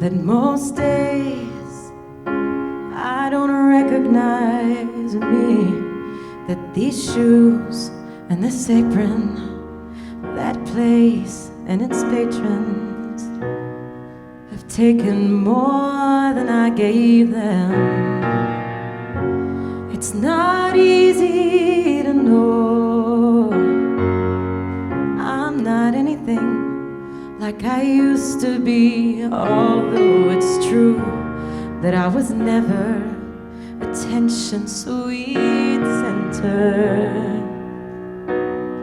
that most days I don't recognize me, that these shoes and this apron, that place and its patrons have taken more than I gave them. It's not easy to know I'm not anything like I used to be, although it's true that I was never attention sweet center.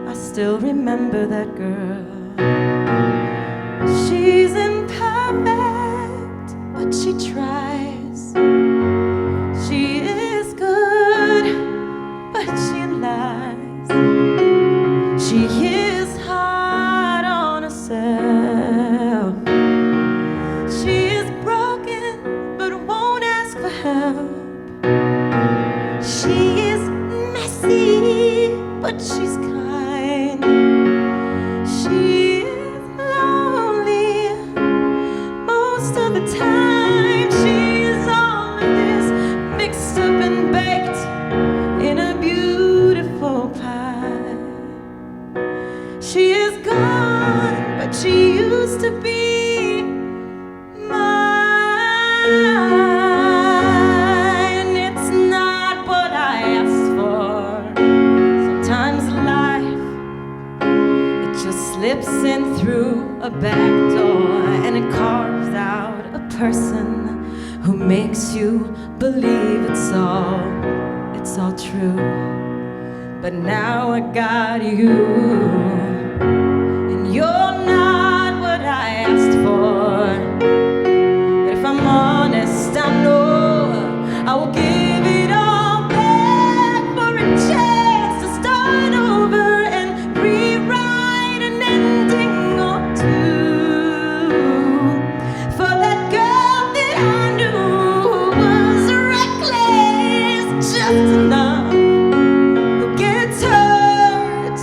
I still remember that girl. She's imperfect, but she tries. She is good, but she lies. She is hard on herself. She is broken, but won't ask for help. She is messy, but she's kind. She is lonely most of the time. She's all of this mixed up and baked in a beautiful pie. She is gone, but she used to be mine. It's not what I asked for. Sometimes life, it just slips in through a back door, and it carves out a person who makes you believe it's all true. But now I got you, and you're not what I asked for. But if I'm honest, I know I will give it all back for a chance to start over and rewrite an ending or two for that girl that I knew was reckless just enough, who gets hurt,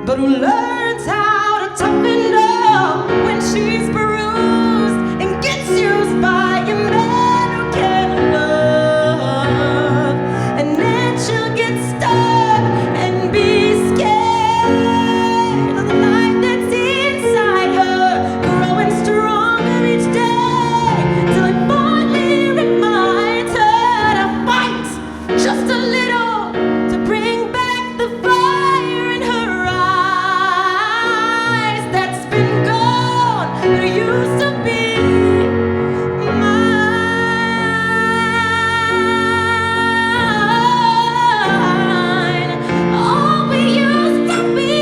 but who learns how to toughen up when she's bruised and gets used by a man who can love. And then she'll get stuck and be scared of the life that's inside her, growing stronger each day, till it finally reminds her to fight just a little, to bring back the fire in her eyes that's been gone, but it used to be mine. Oh, we used to be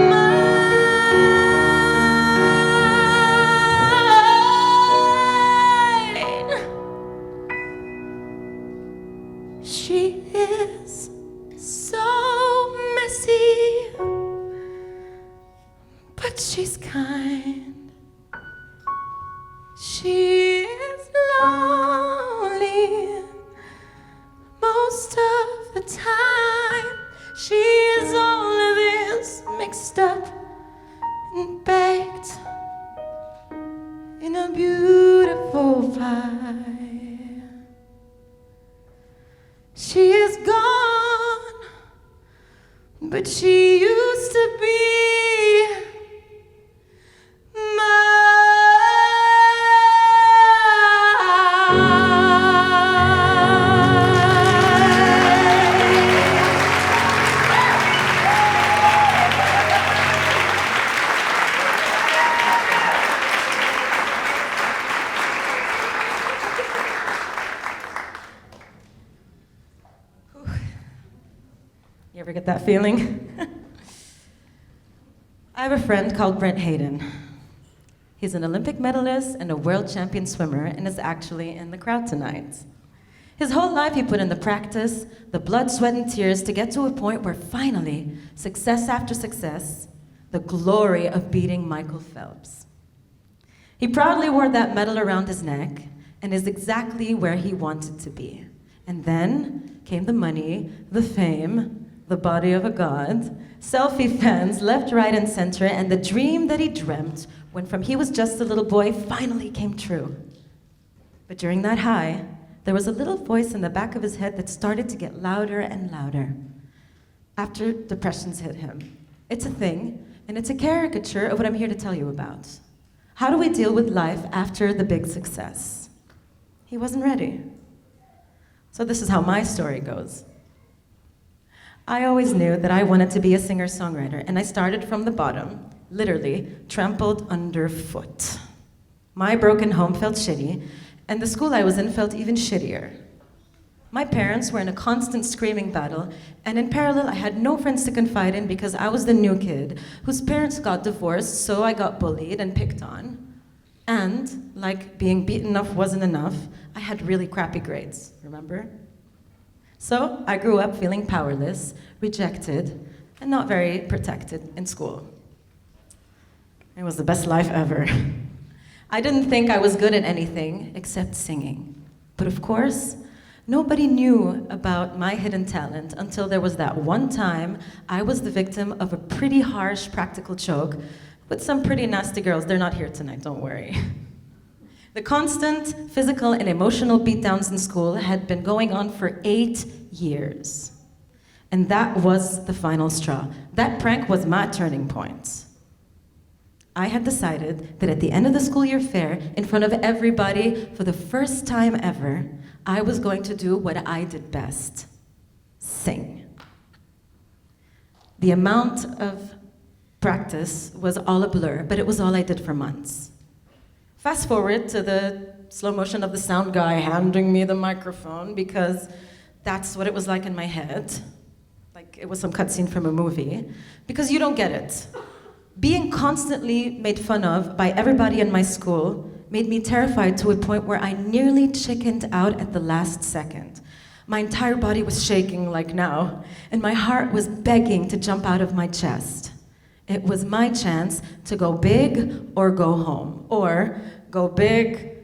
mine. She is so messy, but she's kind. She is lonely most of the time. She is all of this mixed up and baked in a beautiful pie. She is gone, but she used to be You ever get that feeling? I have a friend called Brent Hayden. He's an Olympic medalist and a world champion swimmer and is actually in the crowd tonight. His whole life he put in the practice, the blood, sweat, and tears to get to a point where finally, success after success, the glory of beating Michael Phelps. He proudly wore that medal around his neck and is exactly where he wanted to be. And then came the money, the fame, the body of a god, selfie fans left, right, and center, and the dream that he dreamt when from he was just a little boy finally came true. But during that high, there was a little voice in the back of his head that started to get louder and louder. After depressions hit him. It's a thing, and it's a caricature of what I'm here to tell you about. How do we deal with life after the big success? He wasn't ready. So this is how my story goes. I always knew that I wanted to be a singer-songwriter, and I started from the bottom, literally trampled underfoot. My broken home felt shitty, and the school I was in felt even shittier. My parents were in a constant screaming battle, and in parallel, I had no friends to confide in because I was the new kid whose parents got divorced, so I got bullied and picked on. And, like being beaten up wasn't enough, I had really crappy grades, remember? So I grew up feeling powerless, rejected, and not very protected in school. It was the best life ever. I didn't think I was good at anything except singing. But of course, nobody knew about my hidden talent until there was that one time I was the victim of a pretty harsh practical joke with some pretty nasty girls. They're not here tonight, don't worry. The constant physical and emotional beatdowns in school had been going on for 8 years. And that was the final straw. That prank was my turning point. I had decided that at the end of the school year fair, in front of everybody, for the first time ever, I was going to do what I did best: sing. The amount of practice was all a blur, but it was all I did for months. Fast forward to the slow motion of the sound guy handing me the microphone, because that's what it was like in my head. Like it was some cutscene from a movie. Because you don't get it. Being constantly made fun of by everybody in my school made me terrified to a point where I nearly chickened out at the last second. My entire body was shaking like now, and my heart was begging to jump out of my chest. It was my chance to go big or go home, or go big,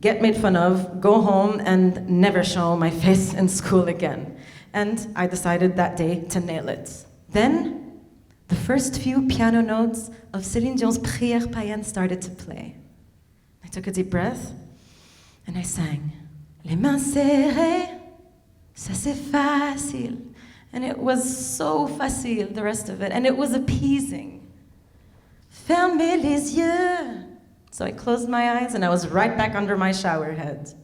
get made fun of, go home, and never show my face in school again. And I decided that day to nail it. Then, the first few piano notes of Céline Dion's Prière païenne started to play. I took a deep breath, and I sang, Les mains serrées, ça c'est facile. And it was so facile, the rest of it, and it was appeasing. Fermez les yeux. So I closed my eyes, and I was right back under my shower head.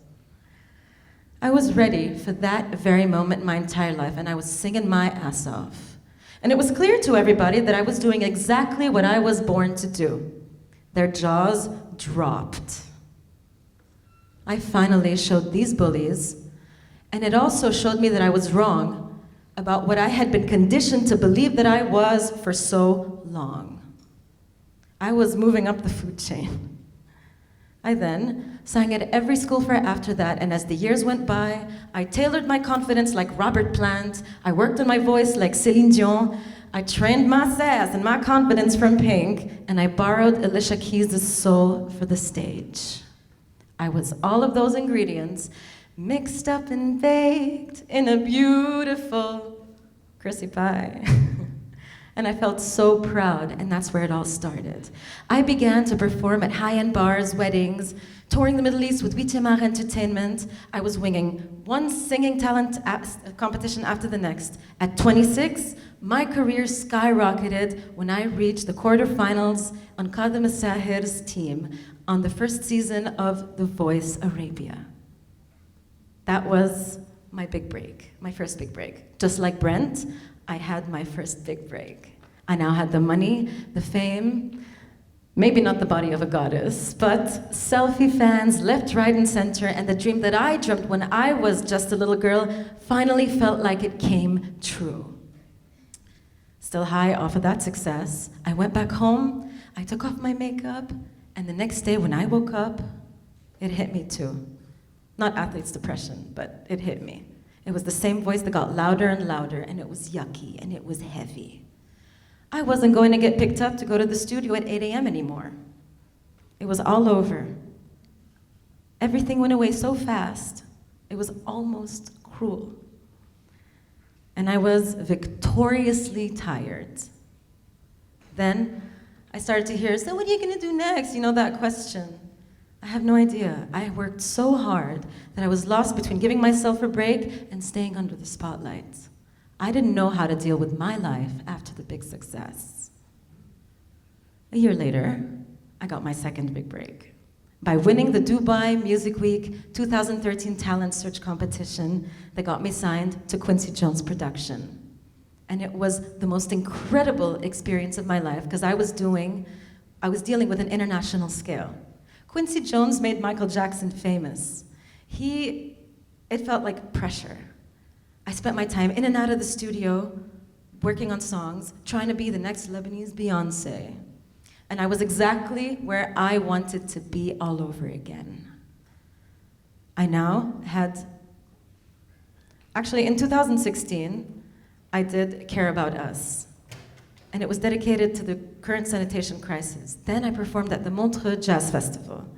I was ready for that very moment in my entire life, and I was singing my ass off. And it was clear to everybody that I was doing exactly what I was born to do. Their jaws dropped. I finally showed these bullies, and it also showed me that I was wrong about what I had been conditioned to believe that I was for so long. I was moving up the food chain. I then sang at every school fair after that, and as the years went by, I tailored my confidence like Robert Plant, I worked on my voice like Céline Dion, I trained my sass and my confidence from Pink, and I borrowed Alicia Keys' soul for the stage. I was all of those ingredients, mixed up and baked in a beautiful Chrissy pie. And I felt so proud, and that's where it all started. I began to perform at high-end bars, weddings, touring the Middle East with Will.I.Am Entertainment. I was winging one singing talent competition after the next. At 26, my career skyrocketed when I reached the quarterfinals on Kadem Sahir's team on the first season of The Voice Arabia. That was my big break, my first big break. Just like Brent, I had my first big break. I now had the money, the fame, maybe not the body of a goddess, but selfie fans left, right, and center, and the dream that I dreamt when I was just a little girl finally felt like it came true. Still high off of that success, I went back home, I took off my makeup, and the next day when I woke up, it hit me too. Not athlete's depression, but it hit me. It was the same voice that got louder and louder, and it was yucky, and it was heavy. I wasn't going to get picked up to go to the studio at 8 a.m. anymore. It was all over. Everything went away so fast, it was almost cruel. And I was victoriously tired. Then, I started to hear, so what are you gonna do next? You know, that question. I have no idea. I worked so hard that I was lost between giving myself a break and staying under the spotlight. I didn't know how to deal with my life after the big success. A year later, I got my second big break by winning the Dubai Music Week 2013 Talent Search competition that got me signed to Quincy Jones production. And it was the most incredible experience of my life because I was dealing with an international scale. Quincy Jones made Michael Jackson famous. It felt like pressure. I spent my time in and out of the studio, working on songs, trying to be the next Lebanese Beyonce. And I was exactly where I wanted to be all over again. Actually in 2016, I did Care About Us. And it was dedicated to the current sanitation crisis. Then I performed at the Montreux Jazz Festival.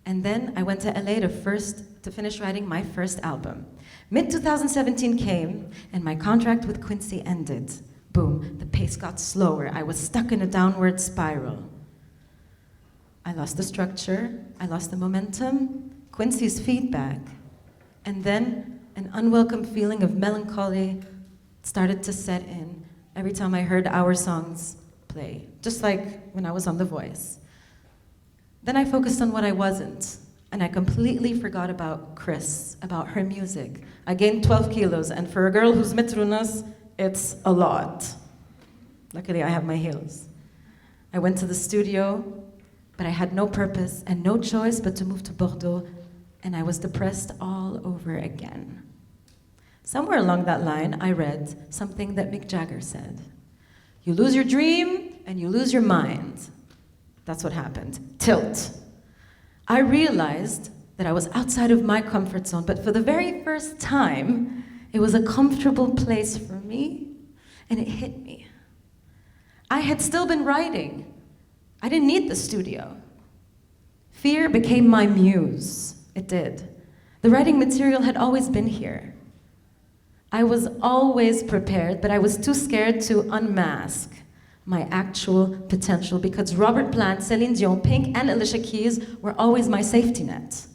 And then I went to LA to finish writing my first album. Mid-2017 came, and my contract with Quincy ended. Boom, the pace got slower. I was stuck in a downward spiral. I lost the structure, I lost the momentum, Quincy's feedback, and then an unwelcome feeling of melancholy started to set in every time I heard our songs play, just like when I was on The Voice. Then I focused on what I wasn't, and I completely forgot about Xriss, about her music. I gained 12 kilos, and for a girl who's mitrunas, it's a lot. Luckily, I have my heels. I went to the studio, but I had no purpose and no choice but to move to Bordeaux, and I was depressed all over again. Somewhere along that line, I read something that Mick Jagger said. You lose your dream, and you lose your mind. That's what happened. Tilt. I realized that I was outside of my comfort zone, but for the very first time, it was a comfortable place for me, and it hit me. I had still been writing. I didn't need the studio. Fear became my muse. It did. The writing material had always been here. I was always prepared, but I was too scared to unmask my actual potential because Robert Plant, Celine Dion, Pink, and Alicia Keys were always my safety net.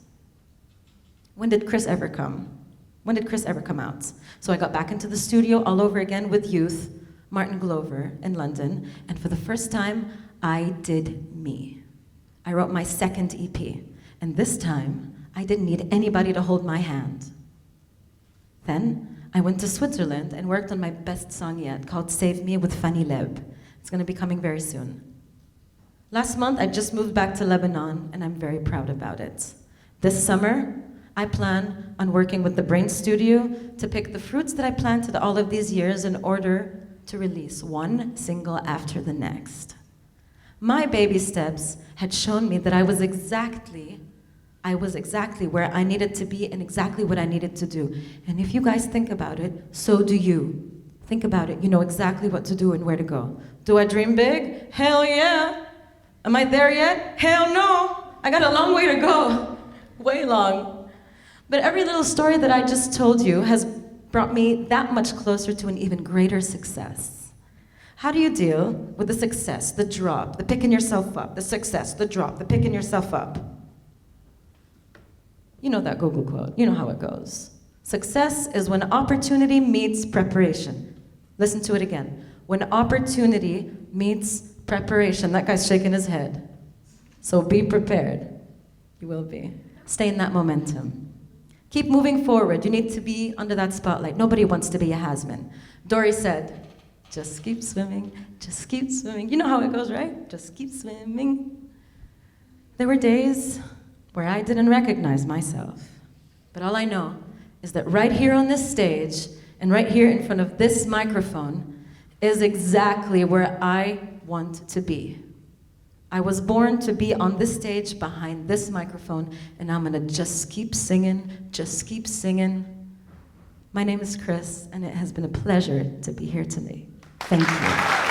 When did Xriss ever come? When did Xriss ever come out? So I got back into the studio all over again with youth, Martin Glover in London, and for the first time, I did me. I wrote my second EP, and this time, I didn't need anybody to hold my hand. Then, I went to Switzerland and worked on my best song yet, called Save Me with Fanny Leb. It's gonna be coming very soon. Last month, I just moved back to Lebanon, and I'm very proud about it. This summer, I plan on working with the Brain Studio to pick the fruits that I planted all of these years in order to release one single after the next. My baby steps had shown me that I was exactly where I needed to be and exactly what I needed to do. And if you guys think about it, so do you. Think about it, you know exactly what to do and where to go. Do I dream big? Hell yeah. Am I there yet? Hell no. I got a long way to go, way long. But every little story that I just told you has brought me that much closer to an even greater success. How do you deal with the success, the drop, the picking yourself up, the success, the drop, the picking yourself up? You know that Google quote, you know how it goes. Success is when opportunity meets preparation. Listen to it again. When opportunity meets preparation. That guy's shaking his head. So be prepared. You will be. Stay in that momentum. Keep moving forward. You need to be under that spotlight. Nobody wants to be a has-been. Dory said, just keep swimming, just keep swimming. You know how it goes, right? Just keep swimming. There were days where I didn't recognize myself. But all I know is that right here on this stage and right here in front of this microphone is exactly where I want to be. I was born to be on this stage behind this microphone, and I'm gonna just keep singing, just keep singing. My name is Xriss, and it has been a pleasure to be here today. Thank you.